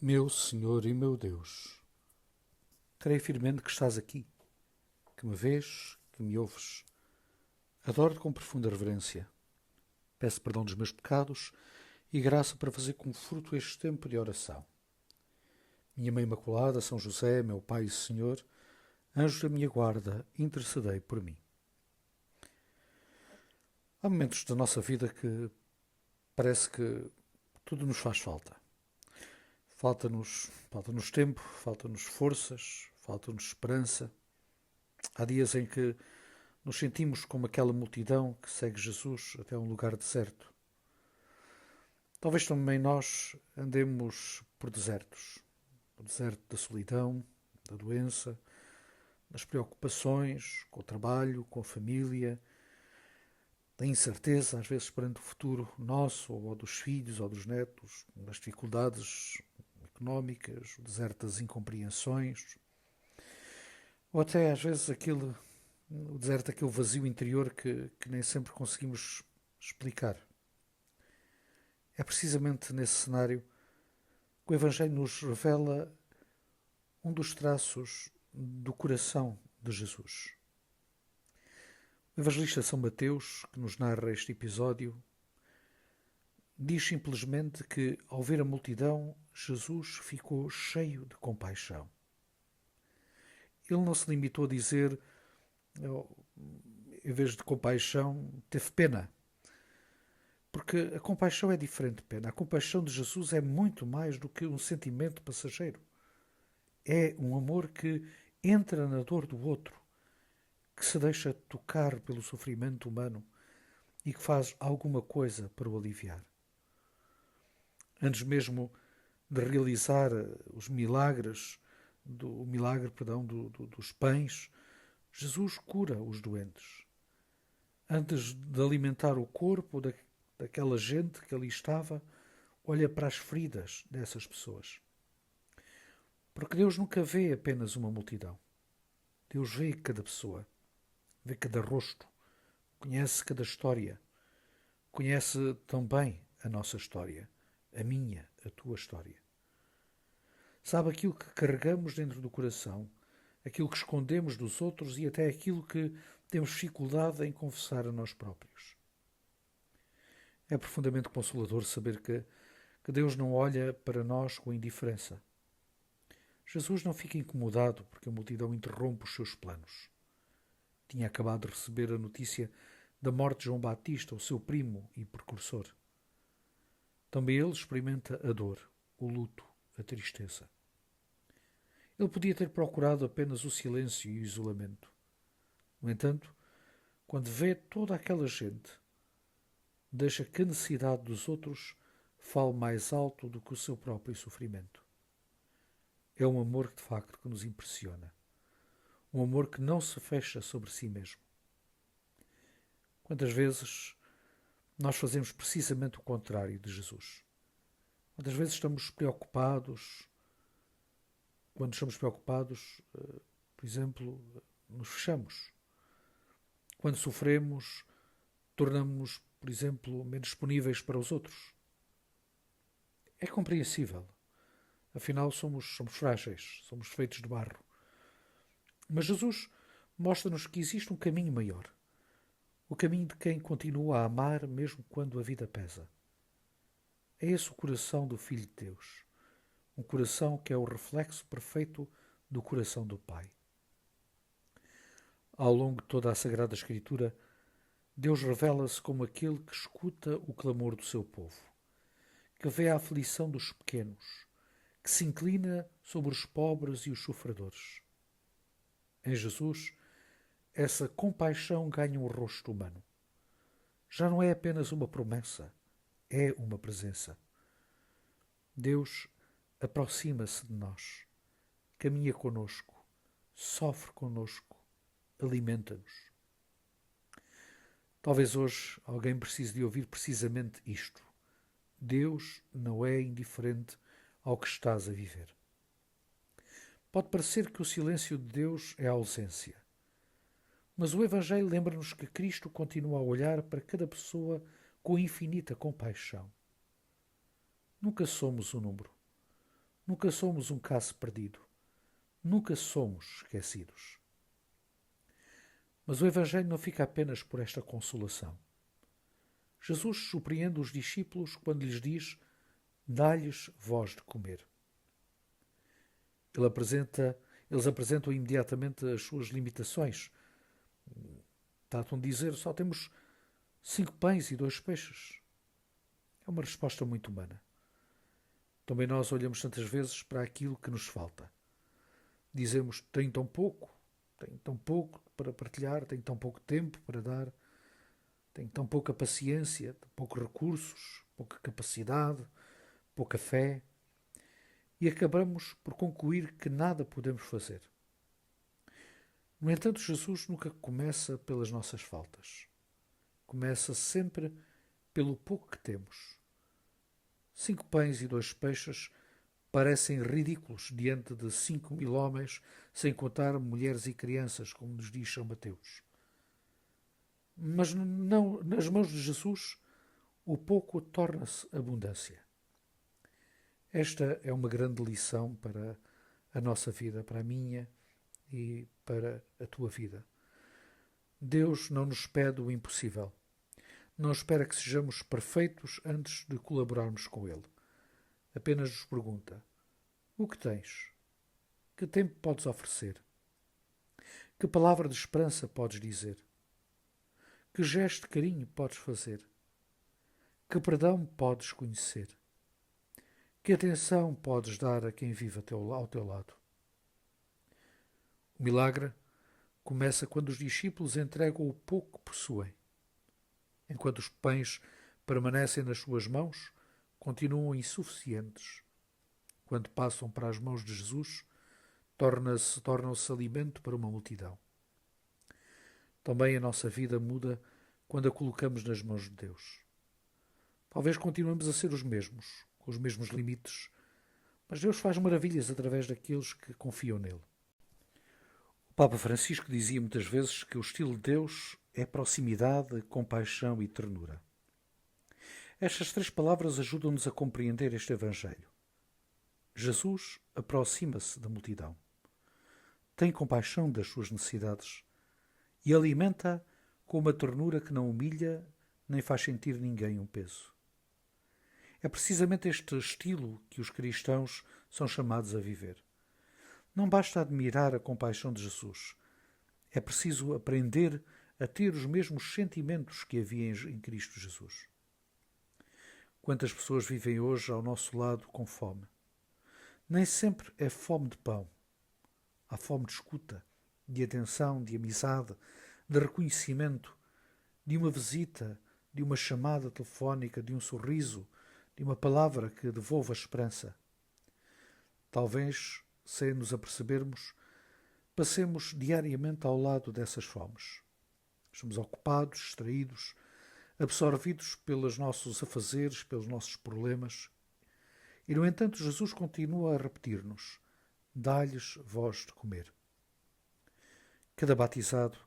Meu Senhor e meu Deus, creio firmemente que estás aqui, que me vês, que me ouves. Adoro-te com profunda reverência. Peço perdão dos meus pecados e graça para fazer com fruto este tempo de oração. Minha Mãe Imaculada, São José, meu Pai e Senhor, anjos da minha guarda, intercedei por mim. Há momentos da nossa vida que parece que tudo nos faz falta. Falta-nos tempo, falta-nos forças, falta-nos esperança. Há dias em que nos sentimos como aquela multidão que segue Jesus até um lugar deserto. Talvez também nós andemos por desertos. O deserto da solidão, da doença, das preocupações com o trabalho, com a família, da incerteza, às vezes perante o futuro nosso, ou dos filhos, ou dos netos, das dificuldades económicas, o deserto das incompreensões, ou até às vezes o deserto daquele vazio interior que nem sempre conseguimos explicar. É precisamente nesse cenário que o Evangelho nos revela um dos traços do coração de Jesus. O evangelista São Mateus, que nos narra este episódio, diz simplesmente que, ao ver a multidão, Jesus ficou cheio de compaixão. Ele não se limitou a dizer, em vez de compaixão, teve pena. Porque a compaixão é diferente de pena. A compaixão de Jesus é muito mais do que um sentimento passageiro. É um amor que entra na dor do outro, que se deixa tocar pelo sofrimento humano e que faz alguma coisa para o aliviar. Antes mesmo de realizar os milagres, o milagre, dos pães, Jesus cura os doentes. Antes de alimentar o corpo daquela gente que ali estava, olha para as feridas dessas pessoas. Porque Deus nunca vê apenas uma multidão. Deus vê cada pessoa, vê cada rosto, conhece cada história, conhece também a nossa história, a minha, a tua história. Sabe aquilo que carregamos dentro do coração, aquilo que escondemos dos outros e até aquilo que temos dificuldade em confessar a nós próprios. É profundamente consolador saber que Deus não olha para nós com indiferença. Jesus não fica incomodado porque a multidão interrompe os seus planos. Tinha acabado de receber a notícia da morte de João Batista, o seu primo e precursor. Também ele experimenta a dor, o luto, a tristeza. Ele podia ter procurado apenas o silêncio e o isolamento. No entanto, quando vê toda aquela gente, deixa que a necessidade dos outros fale mais alto do que o seu próprio sofrimento. É um amor de facto que nos impressiona. Um amor que não se fecha sobre si mesmo. Quantas vezes nós fazemos precisamente o contrário de Jesus? Quantas vezes estamos preocupados, por exemplo, nos fechamos. Quando sofremos, tornamos-nos, por exemplo, menos disponíveis para os outros. É compreensível. Afinal, somos frágeis, somos feitos de barro. Mas Jesus mostra-nos que existe um caminho maior. O caminho de quem continua a amar mesmo quando a vida pesa. É esse o coração do Filho de Deus. Um coração que é o reflexo perfeito do coração do Pai. Ao longo de toda a Sagrada Escritura, Deus revela-se como aquele que escuta o clamor do seu povo, que vê a aflição dos pequenos, que se inclina sobre os pobres e os sofredores. Em Jesus, essa compaixão ganha um rosto humano. Já não é apenas uma promessa, é uma presença. Deus aproxima-se de nós, caminha conosco, sofre conosco, alimenta-nos. Talvez hoje alguém precise de ouvir precisamente isto. Deus não é indiferente ao que estás a viver. Pode parecer que o silêncio de Deus é a ausência, mas o Evangelho lembra-nos que Cristo continua a olhar para cada pessoa com infinita compaixão. Nunca somos um número. Nunca somos um caso perdido. Nunca somos esquecidos. Mas o Evangelho não fica apenas por esta consolação. Jesus surpreende os discípulos quando lhes diz: dá-lhes vós de comer. Eles apresentam imediatamente as suas limitações. Tratam de dizer: só temos 5 pães e 2 peixes. É uma resposta muito humana. Também nós olhamos tantas vezes para aquilo que nos falta. Dizemos: tenho tão pouco para partilhar, tenho tão pouco tempo para dar, tenho tão pouca paciência, poucos recursos, pouca capacidade, pouca fé. E acabamos por concluir que nada podemos fazer. No entanto, Jesus nunca começa pelas nossas faltas. Começa sempre pelo pouco que temos. 5 pães e 2 peixes parecem ridículos diante de 5.000 homens, sem contar mulheres e crianças, como nos diz São Mateus. Mas não, nas mãos de Jesus, o pouco torna-se abundância. Esta é uma grande lição para a nossa vida, para a minha e para a tua vida. Deus não nos pede o impossível. Não espera que sejamos perfeitos antes de colaborarmos com Ele. Apenas nos pergunta: o que tens? Que tempo podes oferecer? Que palavra de esperança podes dizer? Que gesto de carinho podes fazer? Que perdão podes conhecer? Que atenção podes dar a quem vive ao teu lado? O milagre começa quando os discípulos entregam o pouco que possuem. Enquanto os pães permanecem nas suas mãos, continuam insuficientes. Quando passam para as mãos de Jesus, tornam-se alimento para uma multidão. Também a nossa vida muda quando a colocamos nas mãos de Deus. Talvez continuemos a ser os mesmos, com os mesmos limites, mas Deus faz maravilhas através daqueles que confiam nele. O Papa Francisco dizia muitas vezes que o estilo de Deus é proximidade, compaixão e ternura. Estas 3 palavras ajudam-nos a compreender este Evangelho. Jesus aproxima-se da multidão, tem compaixão das suas necessidades e alimenta com uma ternura que não humilha nem faz sentir ninguém um peso. É precisamente este estilo que os cristãos são chamados a viver. Não basta admirar a compaixão de Jesus. É preciso aprender a ter os mesmos sentimentos que havia em Cristo Jesus. Quantas pessoas vivem hoje ao nosso lado com fome? Nem sempre é fome de pão. Há fome de escuta, de atenção, de amizade, de reconhecimento, de uma visita, de uma chamada telefónica, de um sorriso, de uma palavra que devolva esperança. Talvez, sem nos apercebermos, passemos diariamente ao lado dessas fomes. Estamos ocupados, distraídos, absorvidos pelos nossos afazeres, pelos nossos problemas. E, no entanto, Jesus continua a repetir-nos: dá-lhes vós de comer. Cada batizado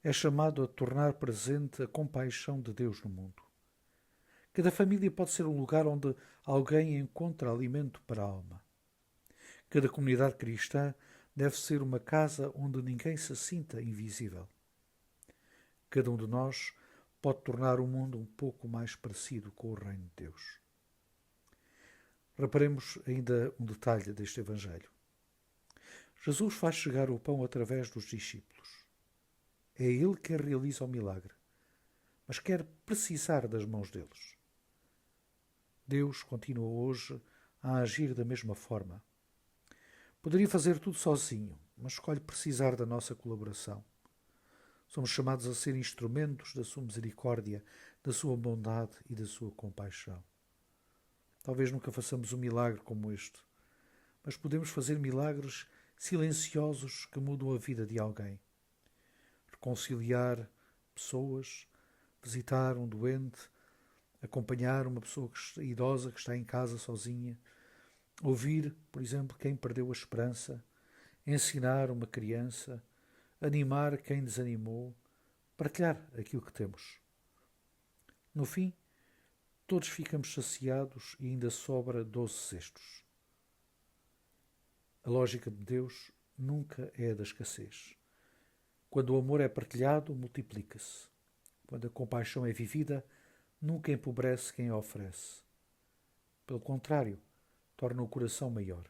é chamado a tornar presente a compaixão de Deus no mundo. Cada família pode ser um lugar onde alguém encontra alimento para a alma. Cada comunidade cristã deve ser uma casa onde ninguém se sinta invisível. Cada um de nós pode tornar o mundo um pouco mais parecido com o reino de Deus. Reparemos ainda um detalhe deste Evangelho. Jesus faz chegar o pão através dos discípulos. É ele quem realiza o milagre, mas quer precisar das mãos deles. Deus continua hoje a agir da mesma forma. Poderia fazer tudo sozinho, mas escolhe precisar da nossa colaboração. Somos chamados a ser instrumentos da sua misericórdia, da sua bondade e da sua compaixão. Talvez nunca façamos um milagre como este, mas podemos fazer milagres silenciosos que mudam a vida de alguém. Reconciliar pessoas, visitar um doente, acompanhar uma pessoa idosa que está em casa sozinha, ouvir, por exemplo, quem perdeu a esperança, ensinar uma criança, animar quem desanimou, partilhar aquilo que temos. No fim, todos ficamos saciados e ainda sobra 12 cestos. A lógica de Deus nunca é a da escassez. Quando o amor é partilhado, multiplica-se. Quando a compaixão é vivida, nunca empobrece quem a oferece. Pelo contrário, torna o coração maior.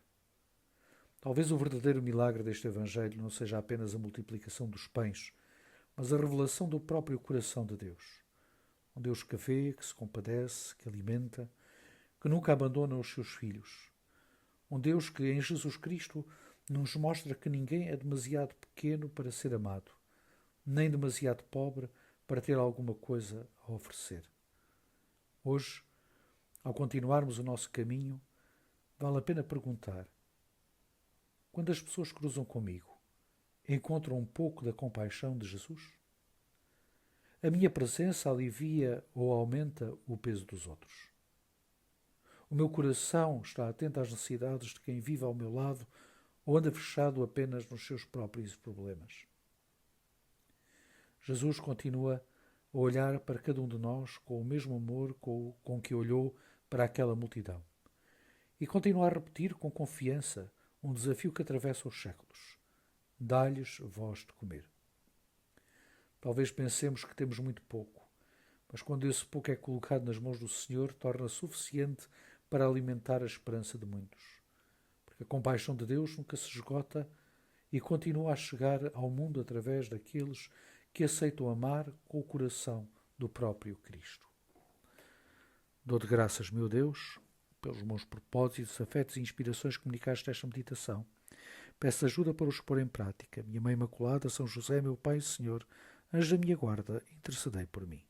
Talvez o verdadeiro milagre deste Evangelho não seja apenas a multiplicação dos pães, mas a revelação do próprio coração de Deus. Um Deus que vê, que se compadece, que alimenta, que nunca abandona os seus filhos. Um Deus que, em Jesus Cristo, nos mostra que ninguém é demasiado pequeno para ser amado, nem demasiado pobre para ter alguma coisa a oferecer. Hoje, ao continuarmos o nosso caminho, vale a pena perguntar: quando as pessoas cruzam comigo, encontram um pouco da compaixão de Jesus? A minha presença alivia ou aumenta o peso dos outros? O meu coração está atento às necessidades de quem vive ao meu lado ou anda fechado apenas nos seus próprios problemas? Jesus continua a olhar para cada um de nós com o mesmo amor com que olhou para aquela multidão. E continua a repetir com confiança um desafio que atravessa os séculos: dá-lhes voz de comer. Talvez pensemos que temos muito pouco, mas quando esse pouco é colocado nas mãos do Senhor, torna suficiente para alimentar a esperança de muitos. Porque a compaixão de Deus nunca se esgota e continua a chegar ao mundo através daqueles que aceitam amar com o coração do próprio Cristo. Dou-te graças, meu Deus, pelos meus propósitos, afetos e inspirações comunicados desta meditação. Peço ajuda para os pôr em prática. Minha Mãe Imaculada, São José, meu Pai e Senhor, anjo da minha guarda, intercedei por mim.